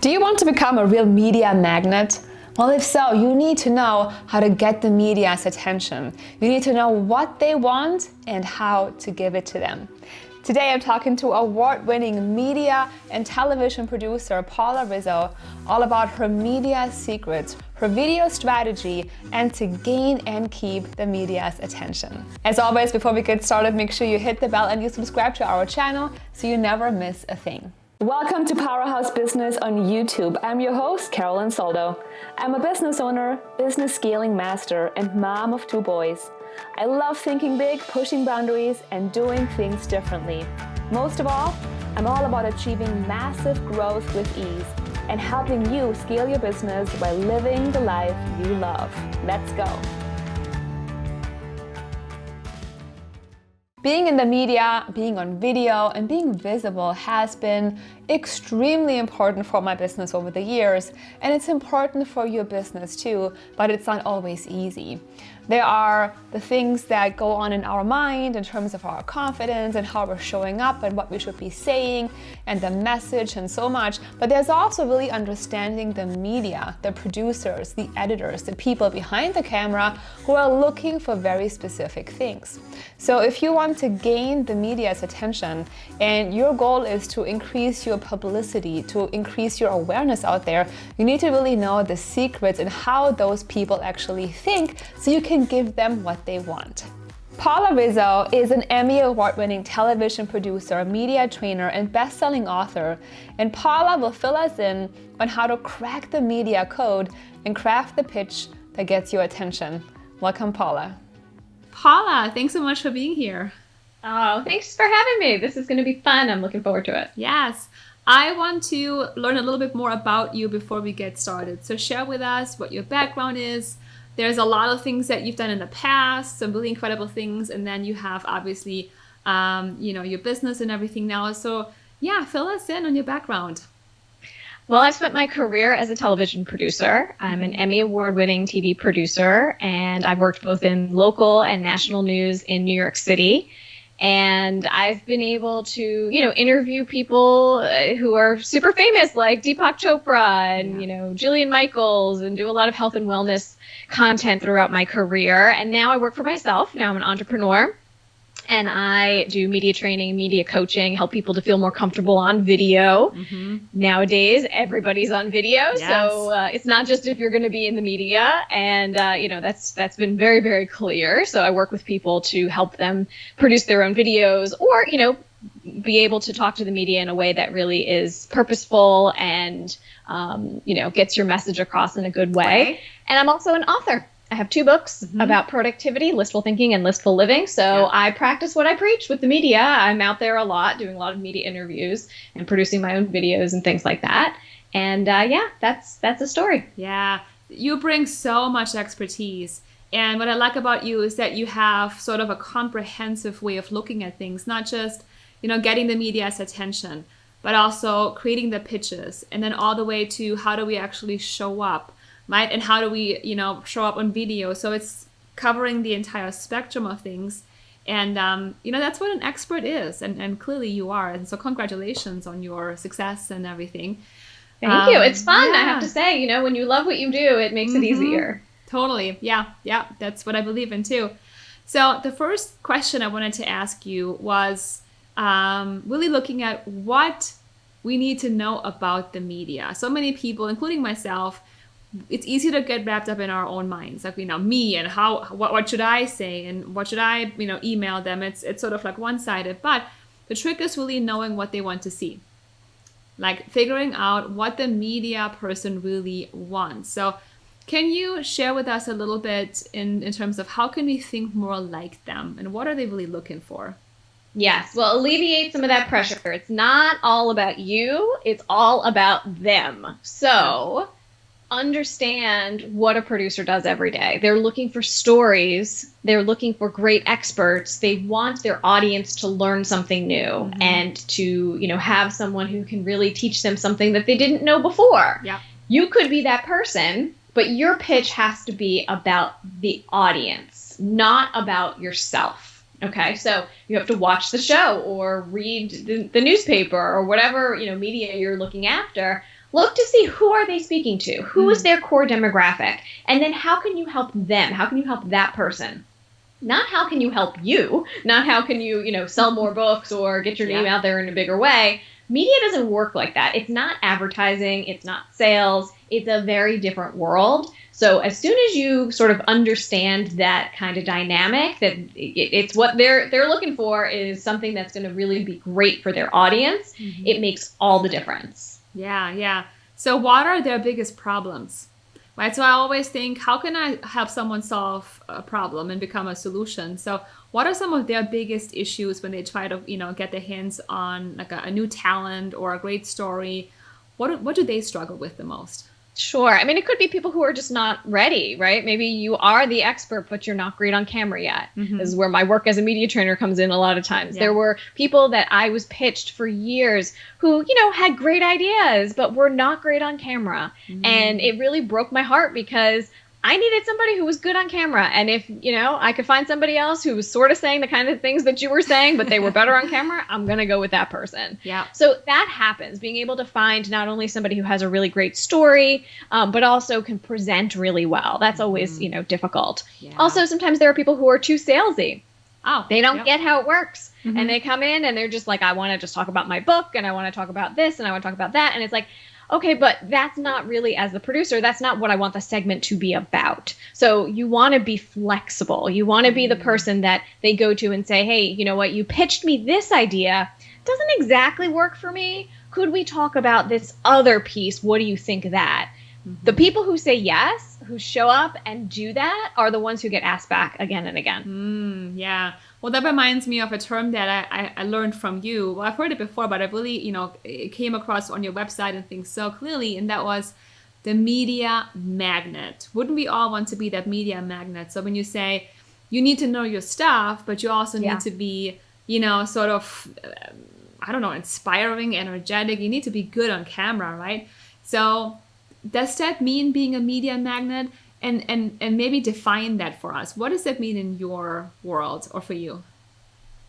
Do you want to become a real media magnet? Well, if so, you need to know how to get the media's attention. You need to know what they want and how to give it to them. Today I'm talking to award-winning media and television producer Paula Rizzo all about her media secrets, her video strategy, and to gain and keep the media's attention. As always, before we get started, make sure you hit the bell and you subscribe to our channel so you never miss a thing. Welcome to Powerhouse Business on YouTube. I'm your host, Carolin Soldo. I'm a business owner, business scaling master, and mom of 2 boys. I love thinking big, pushing boundaries, and doing things differently. Most of all, I'm all about achieving massive growth with ease and helping you scale your business by living the life you love. Let's go. Being in the media, being on video, and being visible has been extremely important for my business over the years, and it's important for your business too, but it's not always easy. There are the things that go on in our mind in terms of our confidence and how we're showing up and what we should be saying and the message and so much, but there's also really understanding the media, the producers, the editors, the people behind the camera who are looking for very specific things. So if you want to gain the media's attention and your goal is to increase your publicity, to increase your awareness out there, you need to really know the secrets and how those people actually think so you can give them what they want. Paula Rizzo is an Emmy award-winning television producer, media trainer, and best-selling author, and Paula will fill us in on how to crack the media code and craft the pitch that gets your attention. Welcome, Paula. Paula, thanks so much for being here. Oh, thanks for having me. This is going to be fun. I'm looking forward to it. Yes. I want to learn a little bit more about you before we get started. So share with us what your background is. There's a lot of things that you've done in the past, some really incredible things, and then you have obviously, your business and everything now. So yeah, fill us in on your background. Well, I've spent my career as a television producer. I'm an Emmy award-winning TV producer, and I've worked both in local and national news in New York City. And I've been able to, interview people who are super famous, like Deepak Chopra and, Jillian Michaels, and do a lot of health and wellness content throughout my career. And now I work for myself. Now I'm an entrepreneur. And I do media training, media coaching, help people to feel more comfortable on video. Mm-hmm. Nowadays, everybody's on video. Yes. So it's not just if you're going to be in the media. And, that's been very, very clear. So I work with people to help them produce their own videos or, be able to talk to the media in a way that really is purposeful and, gets your message across in a good way. And I'm also an author. I have 2 books about productivity, listful thinking and listful living. So I practice what I preach with the media. I'm out there a lot, doing a lot of media interviews and producing my own videos and things like that. And that's the story. Yeah, you bring so much expertise. And what I like about you is that you have sort of a comprehensive way of looking at things, not just, getting the media's attention, but also creating the pitches and then all the way to how do we actually show up. Right? And how do we, show up on video? So it's covering the entire spectrum of things. And, that's what an expert is. And clearly you are. And so congratulations on your success and everything. Thank you. It's fun, I have to say. When you love what you do, it makes it easier. Totally. Yeah. That's what I believe in too. So the first question I wanted to ask you was really looking at what we need to know about the media. So many people, including myself, it's easy to get wrapped up in our own minds, like me and what should I say and what should I email them. It's sort of like one-sided, but the trick is really knowing what they want to see, like figuring out what the media person really wants. So can you share with us a little bit in terms of how can we think more like them and what are they really looking for? Yes, well, alleviate some of that pressure. It's not all about you, it's all about them. So understand what a producer does every day. They're looking for stories. They're looking for great experts. They want their audience to learn something new and to, have someone who can really teach them something that they didn't know before. Yeah. You could be that person, but your pitch has to be about the audience, not about yourself. Okay, so you have to watch the show or read the newspaper or whatever, media you're looking after. look to see who are they speaking to? Who is their core demographic? And then how can you help them? How can you help that person? Not how can you help you? Not how can you, sell more books or get your name out there in a bigger way? Media doesn't work like that. It's not advertising. It's not sales. It's a very different world. So as soon as you sort of understand that kind of dynamic, that it's what they're looking for is something that's going to really be great for their audience, it makes all the difference. Yeah. So what are their biggest problems? Right. So I always think, how can I help someone solve a problem and become a solution? So what are some of their biggest issues when they try to, get their hands on like a new talent or a great story? What do they struggle with the most? Sure. I mean, it could be people who are just not ready, right? Maybe you are the expert, but you're not great on camera yet. This is where my work as a media trainer comes in a lot of times. There were people that I was pitched for years who, had great ideas, but were not great on camera. And it really broke my heart because I needed somebody who was good on camera. And if, I could find somebody else who was sort of saying the kind of things that you were saying, but they were better on camera, I'm going to go with that person. Yeah. So that happens, being able to find not only somebody who has a really great story, but also can present really well. That's always, difficult. Yeah. Also, sometimes there are people who are too salesy. Oh, they don't get how it works. And they come in and they're just like, I want to just talk about my book and I want to talk about this and I want to talk about that. And it's like, okay, but that's not really, as the producer, that's not what I want the segment to be about. So you want to be flexible. You want to be the person that they go to and say, hey, you know what, you pitched me this idea. Doesn't exactly work for me. Could we talk about this other piece? What do you think of that? The people who say yes, who show up and do that, are the ones who get asked back again and again. Yeah. Well, that reminds me of a term that I learned from you. Well, I've heard it before, but I really, it came across on your website and things so clearly. And that was the media magnet. Wouldn't we all want to be that media magnet? So when you say you need to know your stuff, but you also need to be, sort of, inspiring, energetic. You need to be good on camera, right? So does that mean being a media magnet? And maybe define that for us. What does that mean in your world or for you?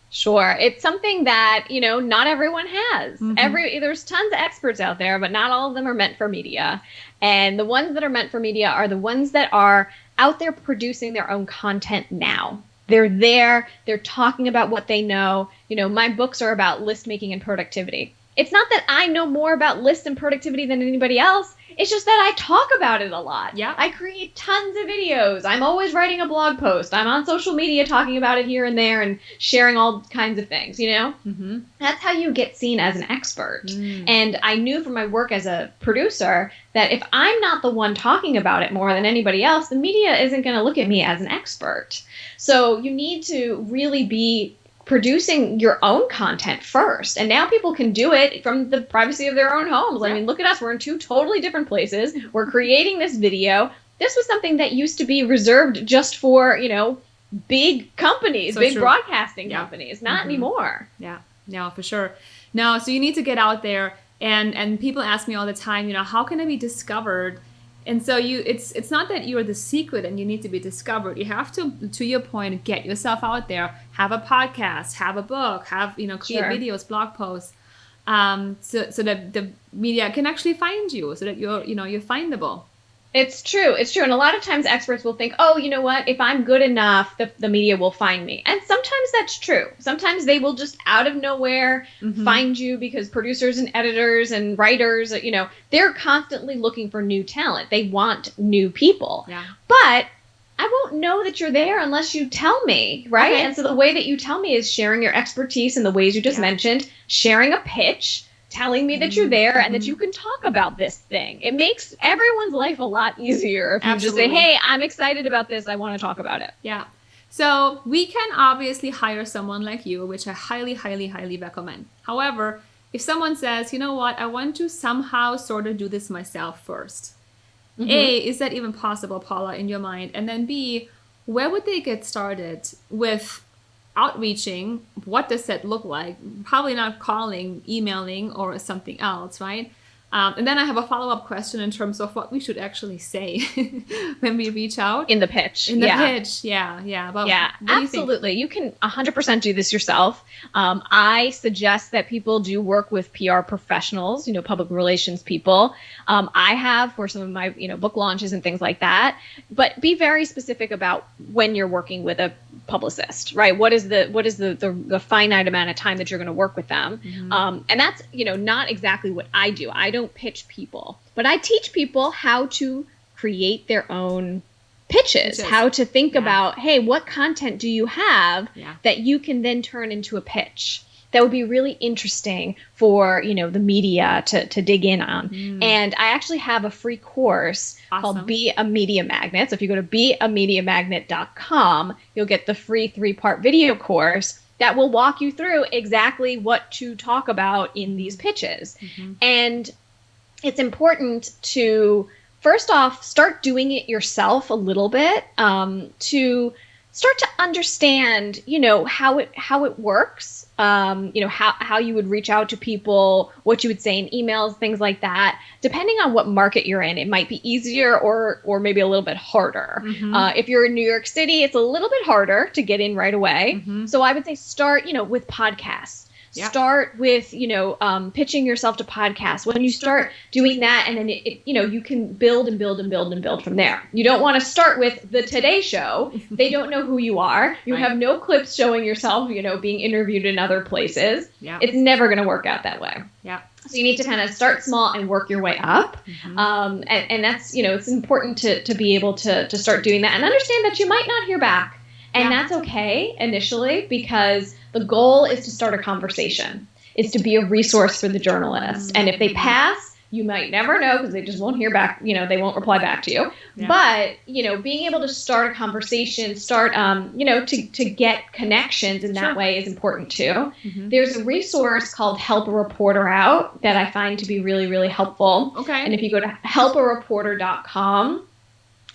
Sure. It's something that, not everyone has. There's tons of experts out there, but not all of them are meant for media. And the ones that are meant for media are the ones that are out there producing their own content now. They're there. They're talking about what they know. My books are about list making and productivity. It's not that I know more about lists and productivity than anybody else. It's just that I talk about it a lot. Yeah. I create tons of videos. I'm always writing a blog post. I'm on social media talking about it here and there and sharing all kinds of things, That's how you get seen as an expert. And I knew from my work as a producer that if I'm not the one talking about it more than anybody else, the media isn't going to look at me as an expert. So you need to really be producing your own content first. And now people can do it from the privacy of their own homes. I mean, look at us. We're in two totally different places. We're creating this video. This was something that used to be reserved just for, big companies, so big broadcasting companies. Not anymore. Yeah, no, for sure. No, so you need to get out there. And people ask me all the time, how can I be discovered? And so it's not that you're the secret and you need to be discovered. You have to your point, get yourself out there, have a podcast, have a book, create videos, blog posts, so that the media can actually find you, so that you're findable. It's true. And a lot of times experts will think, oh, you know what? If I'm good enough, the media will find me. And sometimes that's true. Sometimes they will just out of nowhere find you because producers and editors and writers, they're constantly looking for new talent. They want new people. Yeah. But I won't know that you're there unless you tell me, right? Okay. And so the way that you tell me is sharing your expertise in the ways you just mentioned, sharing a pitch, telling me that you're there and that you can talk about this thing. It makes everyone's life a lot easier if you just say, hey, I'm excited about this. I want to talk about it. Yeah. So we can obviously hire someone like you, which I highly, highly, highly recommend. However, if someone says, you know what, I want to somehow sort of do this myself first. A, is that even possible, Paula, in your mind? And then B, where would they get started with outreaching? What does that look like? Probably not calling, emailing, or something else, right? And then I have a follow-up question in terms of what we should actually say when we reach out. In the pitch. In the pitch, yeah. But yeah, absolutely. You can 100% do this yourself. I suggest that people do work with PR professionals, public relations people. I have for some of my, book launches and things like that. But be very specific about when you're working with a publicist, right? What is the finite amount of time that you're going to work with them? And that's, not exactly what I do. I don't pitch people, but I teach people how to create their own pitches, how to think about, hey, what content do you have that you can then turn into a pitch that would be really interesting for, the media to dig in on. And I actually have a free course called Be a Media Magnet. So if you go to beamediamagnet.com, you'll get the free 3-part video course that will walk you through exactly what to talk about in these pitches. And it's important to, first off, start doing it yourself a little bit, to start to understand, how it works, how you would reach out to people, what you would say in emails, things like that. Depending on what market you're in, it might be easier or maybe a little bit harder. If you're in New York City, it's a little bit harder to get in right away. So I would say start, with podcasts. Start with, pitching yourself to podcasts. When you start doing that, and then you can build and build and build and build from there. You don't want to start with the Today Show. They don't know who you are. You have no clips showing yourself, being interviewed in other places. It's never going to work out that way. So you need to kind of start small and work your way up. And that's, it's important to be able to start doing that and understand that you might not hear back. And that's okay initially, because the goal is to start a conversation. It's to be a resource for the journalist. And if they pass, you might never know because they just won't hear back. They won't reply back to you. But, being able to start a conversation, to get connections in that way is important too. There's a resource called Help a Reporter Out that I find to be really, really helpful. And if you go to helpareporter.com,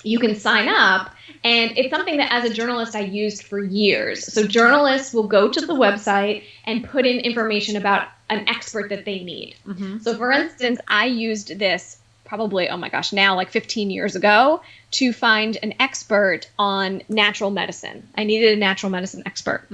you can sign up. And it's something that as a journalist I used for years. So journalists will go to the website and put in information about an expert that they need. So for instance, I used this probably, now like 15 years ago to find an expert on natural medicine. I needed a natural medicine expert.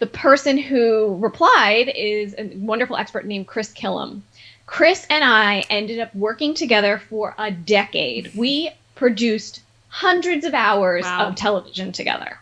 The person who replied is a wonderful expert named Chris Killam. Chris and I ended up working together for a decade. We produced hundreds of hours of television together,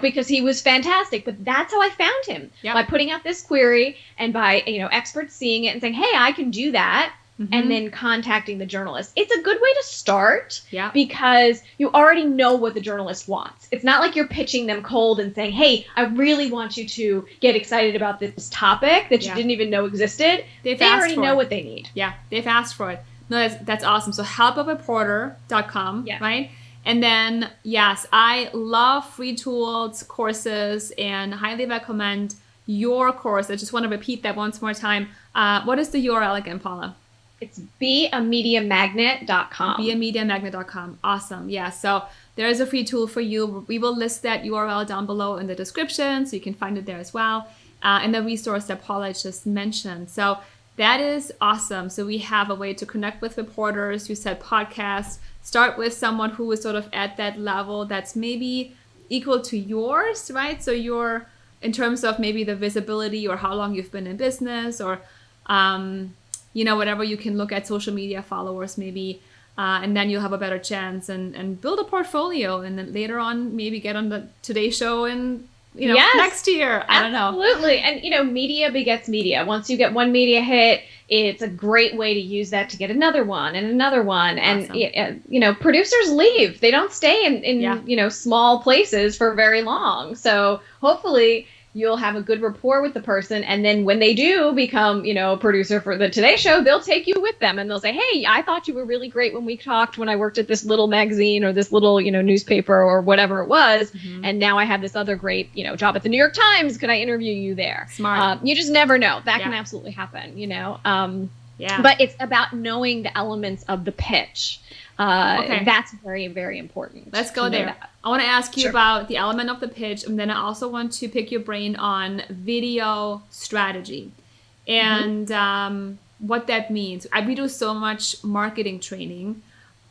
because he was fantastic. But that's how I found him, by putting out this query and by, experts seeing it and saying, hey, I can do that. And then contacting the journalist. It's a good way to start because you already know what the journalist wants. It's not like you're pitching them cold and saying, hey, I really want you to get excited about this topic that you didn't even know existed. They already know what they need. They've asked for it. No, that's awesome. So helpareporter.com, right? And then, yes, I love free tools, courses, and highly recommend your course. I just want to repeat that once more time. What is the URL again, Paula? It's beamediamagnet.com. Beamediamagnet.com. Awesome. Yeah. So there is a free tool for you. We will list that URL down below in the description, so you can find it there as well. And the resource that Paula just mentioned. So that is awesome. So we have a way to connect with reporters. You said podcasts. Start with someone who is sort of at that level that's maybe equal to yours, right? So you're in terms of maybe the visibility or how long you've been in business or, whatever. You can look at social media followers maybe, and then you'll have a better chance and build a portfolio. And then later on, maybe get on the Today Show and next year. I don't know. Absolutely. And, media begets media. Once you get one media hit, it's a great way to use that to get another one and another one. Awesome. And, producers leave. They don't stay in small places for very long. So hopefully you'll have a good rapport with the person. And then when they do become, a producer for the Today Show, they'll take you with them and they'll say, hey, I thought you were really great when we talked when I worked at this little magazine or this little, newspaper or whatever it was. And now I have this other great, job at the New York Times. Could I interview you there? Smart. You just never know. That can absolutely happen, But it's about knowing the elements of the pitch. That's very, very important. Let's go there. I want to ask you about the element of the pitch, and then I also want to pick your brain on video strategy. And what that means. We do so much marketing training,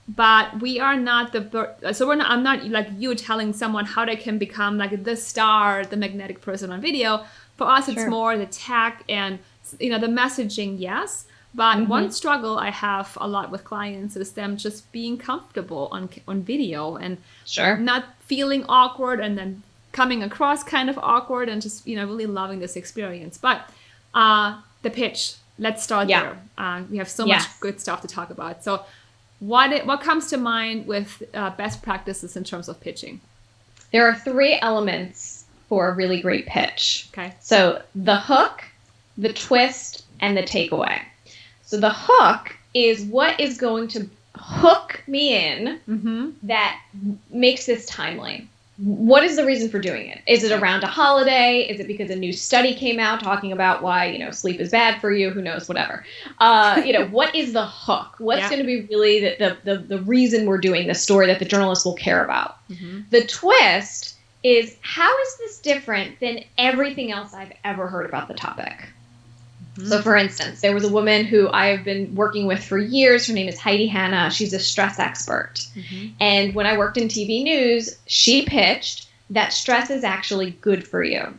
but we are not I'm not like you telling someone how they can become like the star, the magnetic person on video. For us, it's more the tech and, you know, the messaging, yes. But one struggle I have a lot with clients is them just being comfortable on video and not feeling awkward and then coming across kind of awkward and just, you know, really loving this experience. But the pitch, let's start there. We have so much good stuff to talk about. So what comes to mind with best practices in terms of pitching? There are 3 elements for a really great pitch. Okay. So the hook, the twist, and the takeaway. So the hook is what is going to hook me in that makes this timely. What is the reason for doing it? Is it around a holiday? Is it because a new study came out talking about why, you know, sleep is bad for you? Who knows? Whatever. You know, what is the hook? What's going to be really the reason we're doing this story that the journalists will care about? The twist is, how is this different than everything else I've ever heard about the topic? So, for instance, there was a woman who I have been working with for years. Her name is Heidi Hanna. She's a stress expert. And when I worked in TV news, she pitched that stress is actually good for you.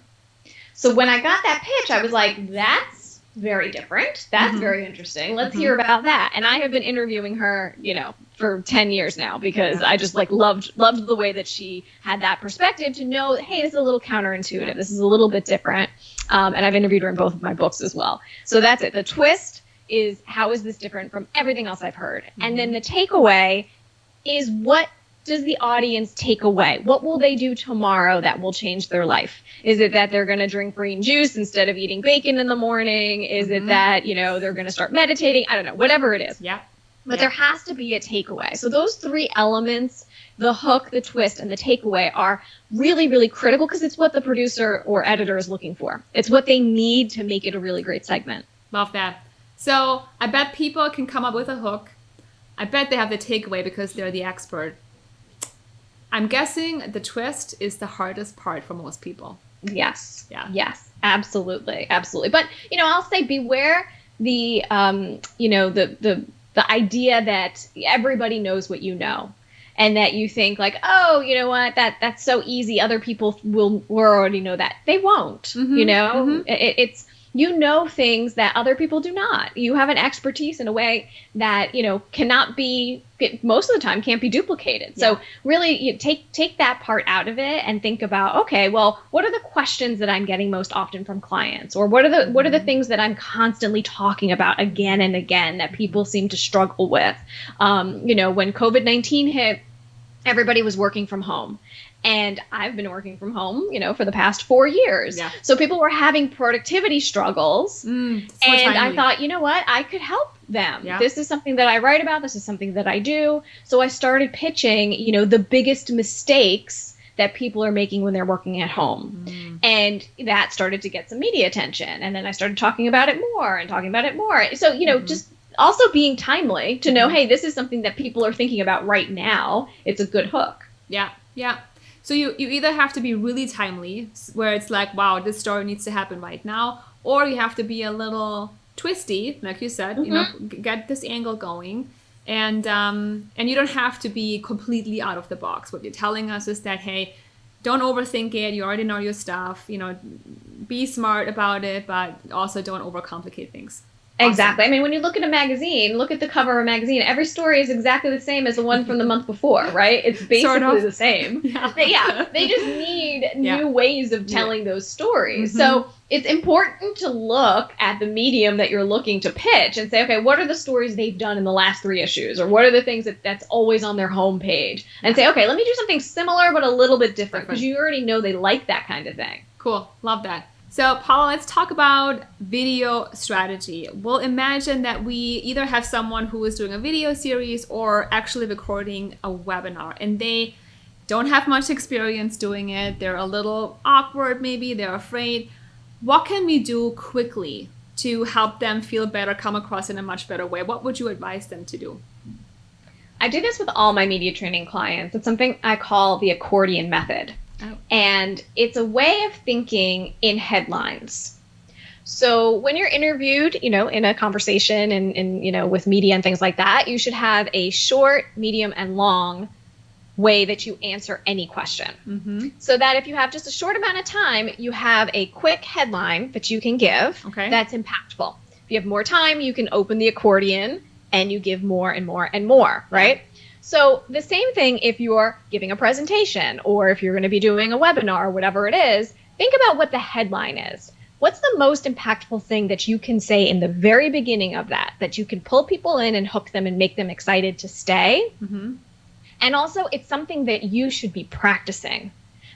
So when I got that pitch, I was like, that's very different. That's very interesting. Let's hear about that. And I have been interviewing her, you know, for 10 years now because I just like loved the way that she had that perspective to know, hey, this is a little counterintuitive. This is a little bit different. And I've interviewed her in both of my books as well. So that's it. The twist is, how is this different from everything else I've heard? And then the takeaway is, what does the audience take away? What will they do tomorrow that will change their life? Is it that they're going to drink green juice instead of eating bacon in the morning? Is it that, you know, they're going to start meditating? I don't know, whatever it is. But there has to be a takeaway. So those 3 elements, the hook, the twist, and the takeaway, are really, really critical because it's what the producer or editor is looking for. It's what they need to make it a really great segment. Love that. So I bet people can come up with a hook. I bet they have the takeaway because they're the expert. I'm guessing the twist is the hardest part for most people. Yes. Yes, absolutely. Absolutely. But, you know, I'll say beware the, you know, the idea that everybody knows what you know. And that you think like, oh, you know what, that's so easy. Other people will already know that. They won't, you know. It's, you know, things that other people do not. You have an expertise in a way that, you know, cannot be, most of the time can't be duplicated. So really, you take that part out of it and think about, okay, well, what are the questions that I'm getting most often from clients? Or what are the things that I'm constantly talking about again and again that people seem to struggle with? You know, when COVID-19 hit, everybody was working from home. And I've been working from home, you know, for the past 4 years. So people were having productivity struggles. And I thought, you know what, I could help them. This is something that I write about. This is something that I do. So I started pitching, you know, the biggest mistakes that people are making when they're working at home. And that started to get some media attention. And then I started talking about it more and talking about it more. So, you know, just also being timely to know, hey, this is something that people are thinking about right now. It's a good hook. So you either have to be really timely, where it's like, wow, this story needs to happen right now, or you have to be a little twisty, like you said, you know, get this angle going, and you don't have to be completely out of the box. What you're telling us is that, hey, don't overthink it. You already know your stuff. You know, be smart about it, but also don't overcomplicate things. Exactly. I mean, when you look at a magazine, look at the cover of a magazine, every story is exactly the same as the one from the month before, right? It's basically the same. They just need new ways of telling those stories. So it's important to look at the medium that you're looking to pitch and say, okay, what are the stories they've done in the last 3 issues? Or what are the things that's always on their homepage? And say, okay, let me do something similar but a little bit different, because you already know they like that kind of thing. Cool. Love that. So, Paula, let's talk about video strategy. We'll imagine that we either have someone who is doing a video series or actually recording a webinar, and they don't have much experience doing it. They're a little awkward, maybe they're afraid. What can we do quickly to help them feel better, come across in a much better way? What would you advise them to do? I do this with all my media training clients. It's something I call the accordion method. And it's a way of thinking in headlines. So when you're interviewed, in a conversation and with media and things like that, you should have a short, medium, and long way that you answer any question. So that if you have just a short amount of time, you have a quick headline that you can give that's impactful. If you have more time, you can open the accordion and you give more and more and more, right? So the same thing if you're giving a presentation or if you're going to be doing a webinar or whatever it is, think about what the headline is. What's the most impactful thing that you can say in the very beginning of that you can pull people in and hook them and make them excited to stay? And also, it's something that you should be practicing.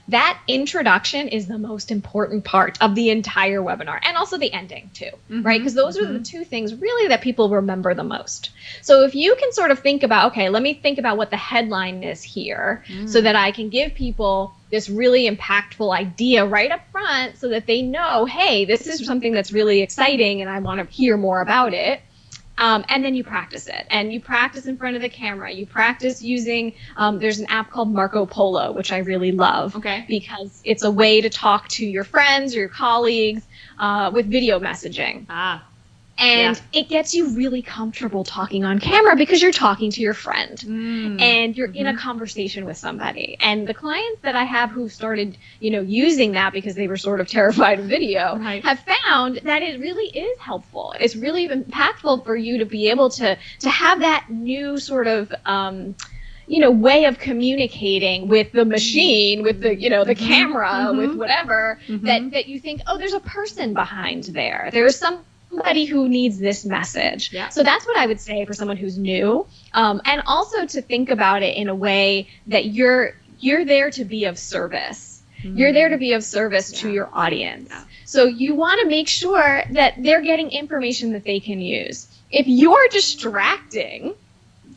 That introduction is the most important part of the entire webinar, and also the ending too, right? Because those are the two things really that people remember the most. So if you can sort of think about, okay, let me think about what the headline is here so that I can give people this really impactful idea right up front so that they know, hey, this is something that's really exciting and I want to hear more about it. And then you practice it, and you practice in front of the camera. You practice using, there's an app called Marco Polo, which I really love because it's a way to talk to your friends or your colleagues with video messaging. And it gets you really comfortable talking on camera because you're talking to your friend and you're in a conversation with somebody. And the clients that I have who started, using that because they were sort of terrified of video have found that it really is helpful. It's really impactful for you to be able to have that new sort of, way of communicating with the machine, with the, the camera, with whatever, that you think, oh, there's a person behind there. There's somebody who needs this message. So that's what I would say for someone who's new. And also to think about it in a way that you're there to be of service. You're there to be of service to your audience. So you want to make sure that they're getting information that they can use. If you're distracting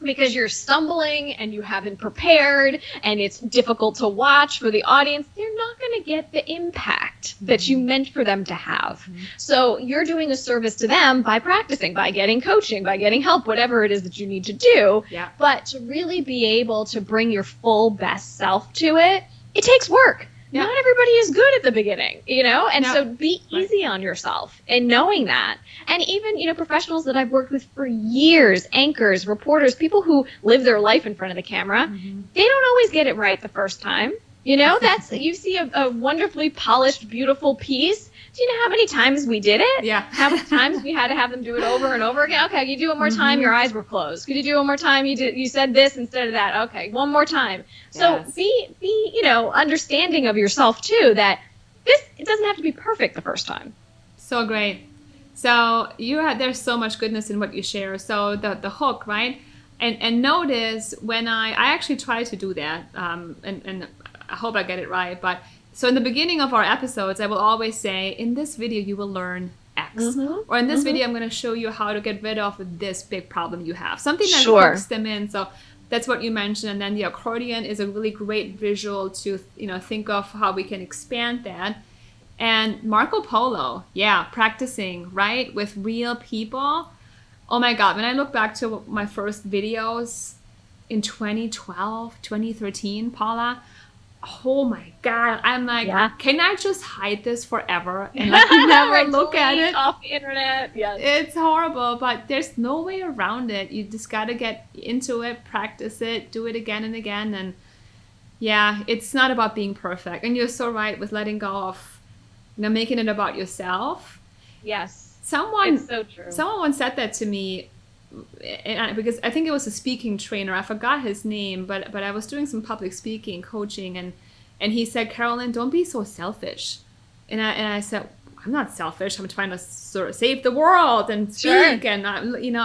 because you're stumbling and you haven't prepared and it's difficult to watch for the audience, they're not going to get the impact that you meant for them to have. So you're doing a service to them by practicing, by getting coaching, by getting help, whatever it is that you need to do. But to really be able to bring your full best self to it, it takes work. Not everybody is good at the beginning, and so be easy on yourself and knowing that. And even, professionals that I've worked with for years, anchors, reporters, people who live their life in front of the camera, they don't always get it right the first time. That's, you see a wonderfully polished, beautiful piece. Do you know how many times we did it? How many times we had to have them do it over and over again? Okay, you do it one more time, your eyes were closed. Could you do it one more time? You said this instead of that. Okay, one more time. So be understanding of yourself too, that it doesn't have to be perfect the first time. So great. So there's so much goodness in what you share. So the hook, right? And notice when I actually try to do that, and I hope I get it right, but so in the beginning of our episodes, I will always say, in this video, you will learn X. Or in this video, I'm going to show you how to get rid of this big problem you have. Something that hooks them in. So that's what you mentioned. And then the accordion is a really great visual to, think of how we can expand that. And Marco Polo, practicing, right, with real people. Oh my God, when I look back to my first videos in 2012, 2013, Paula, oh my God, I'm like, can I just hide this forever and never look at it? Off the internet, It's horrible, but there's no way around it. You just got to get into it, practice it, do it again and again. And it's not about being perfect. And you're so right with letting go of, making it about yourself. It's so true. Someone once said that to me, because I think it was a speaking trainer. I forgot his name, but I was doing some public speaking coaching, and he said, Carolin, don't be so selfish. And I said, I'm not selfish. I'm trying to sort of save the world and speak, and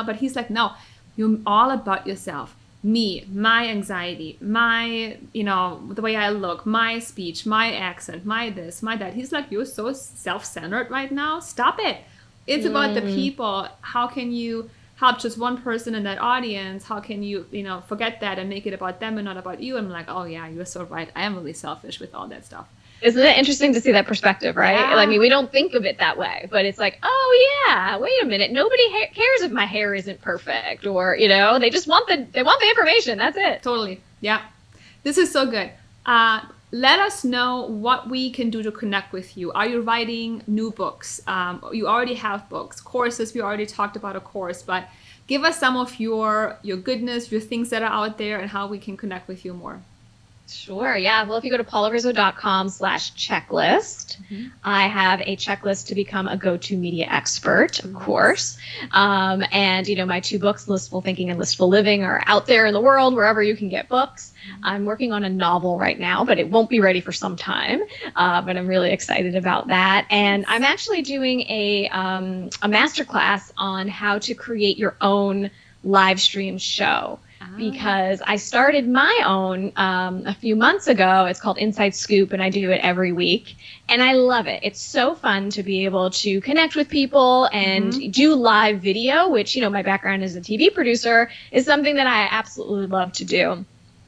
but he's like, no, you're all about yourself. Me, my anxiety, my, the way I look, my speech, my accent, my this, my that. He's like, you're so self-centered right now. Stop it. It's about the people. How can you help just one person in that audience? How can you, forget that and make it about them and not about you? I'm like, oh yeah, you're so right. I am really selfish with all that stuff. Isn't it interesting to see that perspective, right? I mean, we don't think of it that way, but it's like, oh yeah, wait a minute. Nobody cares if my hair isn't perfect, or, they just want the information. That's it. Totally. Yeah. This is so good. let us know what we can do to connect with you. Are you writing new books? You already have books, courses. We already talked about a course, but give us some of your goodness, your things that are out there, and how we can connect with you more. Sure. Yeah. Well, if you go to paularizzo.com/checklist, I have a checklist to become a go-to media expert, of course. And, my 2 books, Listful Thinking and Listful Living, are out there in the world, wherever you can get books. I'm working on a novel right now, but it won't be ready for some time. But I'm really excited about that. And I'm actually doing a masterclass on how to create your own live stream show. Because I started my own a few months ago. It's called Inside Scoop, and I do it every week. And I love it. It's so fun to be able to connect with people and do live video, which, my background as a TV producer is something that I absolutely love to do.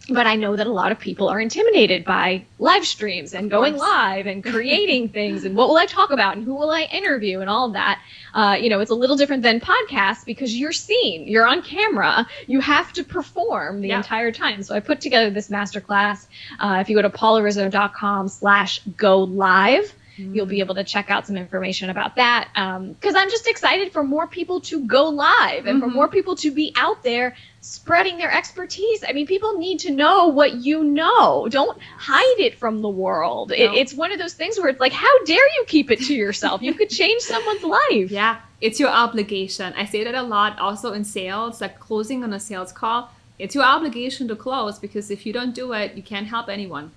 But I know that a lot of people are intimidated by live streams and going live and creating things and what will I talk about and who will I interview and all of that. It's a little different than podcasts because you're seen, you're on camera, you have to perform the entire time. So I put together this masterclass. If you go to paularizzo.com/go live, you'll be able to check out some information about that. Because I'm just excited for more people to go live and for more people to be out there spreading their expertise. I mean, people need to know what you know. Don't hide it from the world. No. It's one of those things where it's like, how dare you keep it to yourself? You could change someone's life. Yeah, it's your obligation. I say that a lot also in sales, like closing on a sales call. It's your obligation to close because if you don't do it, you can't help anyone.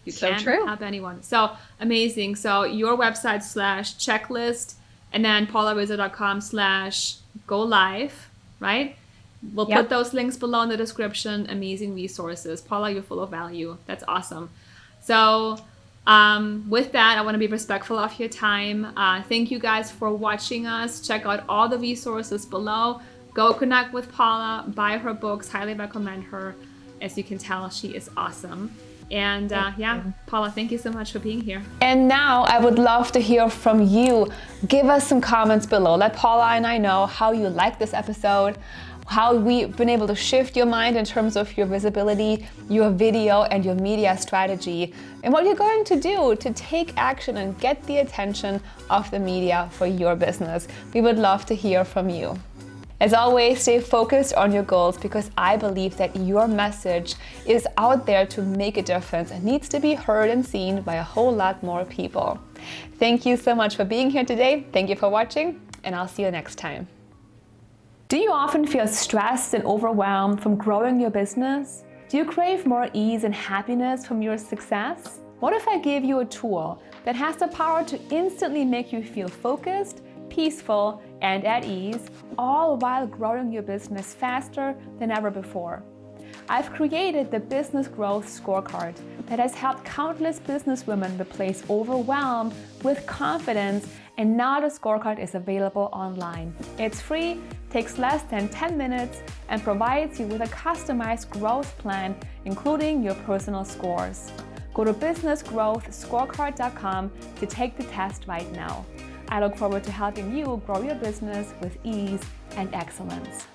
You can't help anyone. So amazing. So your website /checklist and then paularizzo.com/go live, right? We'll put those links below in the description. Amazing resources. Paula, you're full of value. That's awesome. So with that, I want to be respectful of your time. Thank you guys for watching us. Check out all the resources below. Go connect with Paula. Buy her books. Highly recommend her. As you can tell, she is awesome. And Paula, thank you so much for being here. And now I would love to hear from you. Give us some comments below. Let Paula and I know how you like this episode, how we've been able to shift your mind in terms of your visibility, your video, and your media strategy, and what you're going to do to take action and get the attention of the media for your business. We would love to hear from you. As always, stay focused on your goals because I believe that your message is out there to make a difference and needs to be heard and seen by a whole lot more people. Thank you so much for being here today. Thank you for watching, and I'll see you next time. Do you often feel stressed and overwhelmed from growing your business? Do you crave more ease and happiness from your success? What if I gave you a tool that has the power to instantly make you feel focused, peaceful, and at ease, all while growing your business faster than ever before? I've created the Business Growth Scorecard that has helped countless businesswomen replace overwhelm with confidence, and now the scorecard is available online. It's free, takes less than 10 minutes, and provides you with a customized growth plan, including your personal scores. Go to businessgrowthscorecard.com to take the test right now. I look forward to helping you grow your business with ease and excellence.